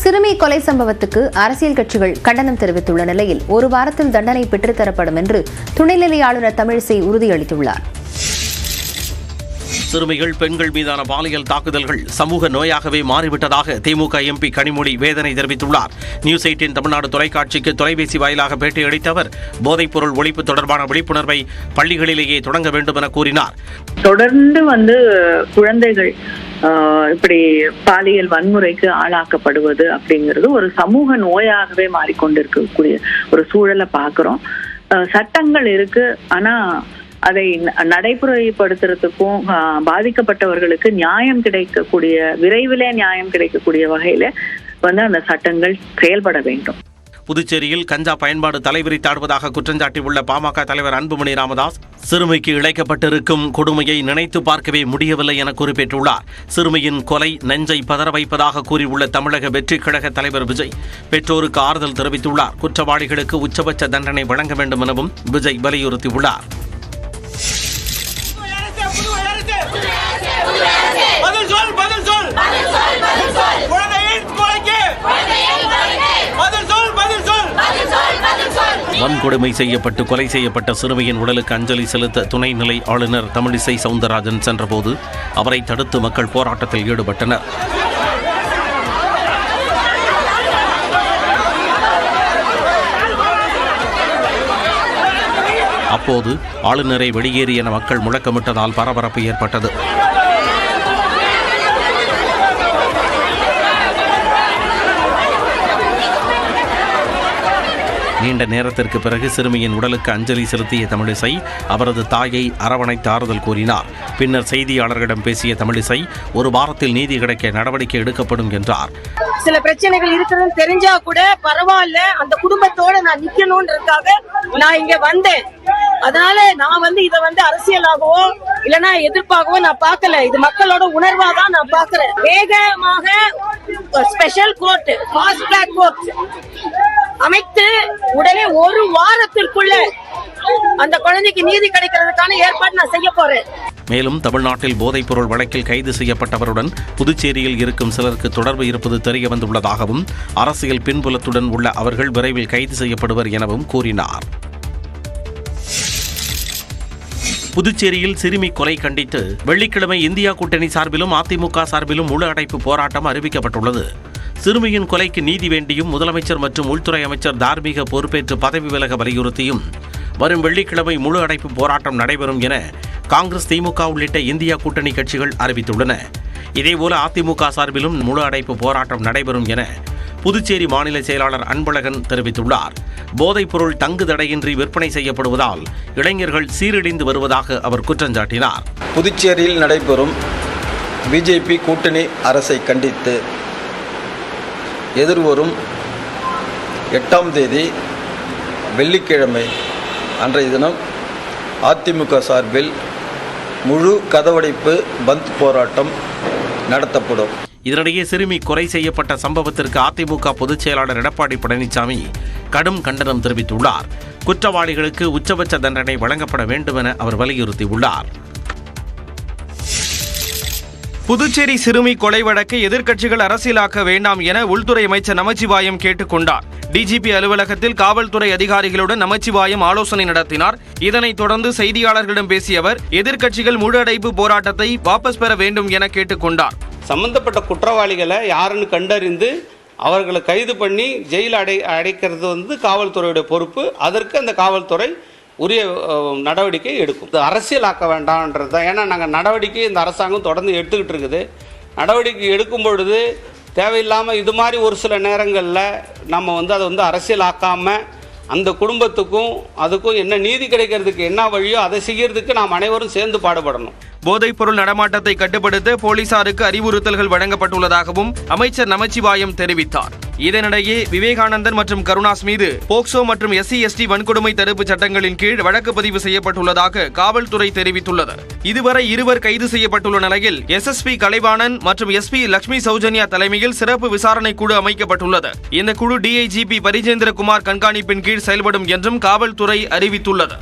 சிறுமி கொலை சம்பவத்துக்கு அரசியல் கட்சிகள் கண்டனம் தெரிவித்துள்ள நிலையில் ஒரு வாரத்தில் தண்டனை பெற்றுத்தரப்படும் என்று துணைநிலை ஆளுநர் தமிழிசை உறுதியளித்துள்ளார். சிறுமிகள் பெண்கள் மீதான பாலியல் தாக்குதல்கள் சமூக நோயாகவே மாறிவிட்டதாக திமுக எம்பி கனிமொழி வேதனை தெரிவித்துள்ளார். நியூஸ் 18 தமிழ்நாடு தொலைக்காட்சிக்கு தொலைபேசி வாயிலாக பேட்டியளித்த அவர் போதைப்பொருள் ஒழிப்பு தொடர்பான விழிப்புணர்வை பள்ளிகளிலேயே தொடங்க வேண்டும் என கூறினார். தொடர்ந்து குழந்தைகள் இப்படி பாலியல் வன்முறைக்கு ஆளாக்கப்படுவது அப்படிங்கிறது ஒரு சமூக நோயாகவே மாறிக்கொண்டிருக்கக்கூடிய ஒரு சூழலை பார்க்கிறோம். சட்டங்கள் இருக்கு, ஆனா அதை நடைமுறைப்படுத்துறதுக்கும் பாதிக்கப்பட்டவர்களுக்கு நியாயம் கிடைக்கக்கூடிய விரைவிலே நியாயம் கிடைக்கக்கூடிய வகையில அந்த சட்டங்கள் செயல்பட வேண்டும். புதுச்சேரியில் கஞ்சா பயன்பாடு தலைவிரித்தாடுவதாக குற்றஞ்சாட்டியுள்ள பாமக தலைவர் அன்புமணி ராமதாஸ் சிறுமிக்கு இழைக்கப்பட்டிருக்கும் கொடுமையை நினைத்து பார்க்கவே முடியவில்லை என குறிப்பிட்டுள்ளார். சிறுமியின் கொலை நெஞ்சை பதற வைப்பதாக கூறியுள்ள தமிழக வெற்றிக் கழக தலைவர் விஜய் பெற்றோருக்கு ஆறுதல் தெரிவித்துள்ளார். குற்றவாளிகளுக்கு உச்சபட்ச தண்டனை வழங்க வேண்டும் எனவும் விஜய் வலியுறுத்தியுள்ளார். வன்கொடுமை செய்யப்பட்டு கொலை செய்யப்பட்ட சிறுமியின் உடலுக்கு அஞ்சலி செலுத்த துணைநிலை ஆளுநர் தமிழிசை சவுந்தரராஜன் சென்றபோது அவரை தடுத்து மக்கள் போராட்டத்தில் ஈடுபட்டனர். அப்போது ஆளுநரை வெளியேறு என மக்கள் முழக்கமிட்டதால் பரபரப்பு ஏற்பட்டது. நீண்ட நேரத்திற்கு பிறகு சிறுமியின் உடலுக்கு அஞ்சலி செலுத்திய தமிழிசை அவரது தாயை அரவணைத்து ஆறுதல் கூறினார். பின்னர் செய்தியாளர்களிடம் பேசிய தமிழிசை ஒரு வாரத்தில் நீதி கிடைக்க நடவடிக்கை எடுக்கப்படும் என்றார். சில பிரச்சனைகள் இருக்கிறது தெரிஞ்சா கூட பரவாயில்ல, அந்த குடும்பத்தோட நான் நிக்கணும்ன்றதுக்காக நான் இங்க வந்தேன். அதனால நான் இதை அரசியலாகவோ இல்லைன்னா எதிர்ப்பாகவோ நான் பார்க்கல. இது மக்களோட உணர்வாதான் நான் பார்க்கிறேன். வேகமாக special court, fast track court அமைத்து உடனே ஒரு வாரத்திற்குள்ள அந்த குழந்தைக்கு நீதி கிடைக்கிறதுக்கான ஏற்பாடு நான் செய்ய போறேன். மேலும் தமிழ்நாட்டில் போதைப்பொருள் வழக்கில் கைது செய்யப்பட்டவருடன் புதுச்சேரியில் இருக்கும் சிலருக்கு தொடர்பு இருப்பது தெரிய வந்துள்ளதாகவும் அரசியல் பின்புலத்துடன் உள்ள அவர்கள் விரைவில் கைது செய்யப்படுவர் எனவும் கூறினார். புதுச்சேரியில் சிறுமி கொலை கண்டித்து வெள்ளிக்கிழமை இந்தியா கூட்டணி சார்பிலும் அதிமுக சார்பிலும் முழு அடைப்பு போராட்டம் அறிவிக்கப்பட்டுள்ளது. சிறுமியின் கொலைக்கு நீதி வேண்டியும் முதலமைச்சர் மற்றும் உள்துறை அமைச்சர் தார்மீக பொறுப்பேற்று பதவி விலக வலியுறுத்தியும் வரும் வெள்ளிக்கிழமை முழு அடைப்பு போராட்டம் நடைபெறும் என காங்கிரஸ், திமுக உள்ளிட்ட இந்தியா கூட்டணி கட்சிகள் அறிவித்துள்ளன. இதேபோல அதிமுக சார்பிலும் முழு அடைப்பு போராட்டம் நடைபெறும் என புதுச்சேரி மாநில செயலாளர் அன்பழகன் தெரிவித்துள்ளார். போதைப்பொருள் தங்கு தடையின்றி விற்பனை செய்யப்படுவதால் இளைஞர்கள் சீரழிந்து வருவதாக அவர் குற்றஞ்சாட்டினார். புதுச்சேரியில் நடைபெறும் பிஜேபி கூட்டணி அரசை கண்டித்து எதிர்வரும் 8ஆம் தேதி வெள்ளிக்கிழமை அன்றைய தினம் அதிமுக சார்பில் முழு கதவடைப்பு பந்த் போராட்டம் நடத்தப்படும். இதனிடையே சிறுமி கொலை செய்யப்பட்ட சம்பவத்திற்கு அதிமுக பொதுச் செயலாளர் எடப்பாடி பழனிசாமி கடும் கண்டனம் தெரிவித்துள்ளார். குற்றவாளிகளுக்கு உச்சபட்ச தண்டனை வழங்கப்பட வேண்டும் என அவர் வலியுறுத்தியுள்ளார். புதுச்சேரி சிறுமி கொலை வழக்கை எதிர்க்கட்சிகள் அரசியலாக்க வேண்டாம் என உள்துறை அமைச்சர் நமச்சிவாயம் கேட்டுக் கொண்டார். டிஜிபி அலுவலகத்தில் காவல்துறை அதிகாரிகளுடன் நமச்சிவாயம் ஆலோசனை நடத்தினார். இதனைத் தொடர்ந்து செய்தியாளர்களிடம் பேசிய அவர் எதிர்க்கட்சிகள் முழு அடைப்பு போராட்டத்தை வாபஸ் பெற வேண்டும் என கேட்டுக் கொண்டார். சம்பந்தப்பட்ட குற்றவாளிகளை யாருன்னு கண்டறிந்து அவர்களை கைது பண்ணி ஜெயில் அடைக்கிறது காவல்துறையுடைய பொறுப்பு. அதற்கு அந்த காவல்துறை உரிய நடவடிக்கை எடுக்கும். இது அரசியலாக்க வேண்டாம்ன்றது தான். ஏன்னா நாங்கள் நடவடிக்கை இந்த அரசாங்கம் தொடர்ந்து எடுத்துக்கிட்டு இருக்குது. நடவடிக்கை எடுக்கும் பொழுது தேவையில்லாமல் இது மாதிரி ஒரு சில நேரங்களில் நம்ம அதை அரசியலாக்காமல் அந்த குடும்பத்துக்கும் அதுக்கும் என்ன நீதி கிடைக்கிறதுக்கு என்ன வழியோ அதை செய்யறதுக்கு நாம் அனைவரும் சேர்ந்து பாடுபடணும். போதைப்பொருள் நடமாட்டத்தை கட்டுப்படுத்த போலீசாருக்கு அறிவுறுத்தல்கள் வழங்கப்பட்டுள்ளதாகவும் அமைச்சர் நமச்சிவாயம் தெரிவித்தார். இதனிடையே விவேகானந்தன் மற்றும் கருணாஸ் மீது போக்சோ மற்றும் SC/ST வன்கொடுமை தடுப்பு சட்டங்களின் கீழ் வழக்கு பதிவு செய்யப்பட்டுள்ளதாக காவல்துறை தெரிவித்துள்ளது. இதுவரை 2 கைது செய்யப்பட்டுள்ள நிலையில் SSP கலைவாணன் மற்றும் SP லட்சுமி சௌஜன்யா தலைமையில் சிறப்பு விசாரணை குழு அமைக்கப்பட்டுள்ளது. இந்த குழு DIGP பரிஜேந்திரகுமார் கண்காணிப்பின் கீழ் செயல்படும் என்றும் காவல்துறை அறிவித்துள்ளது.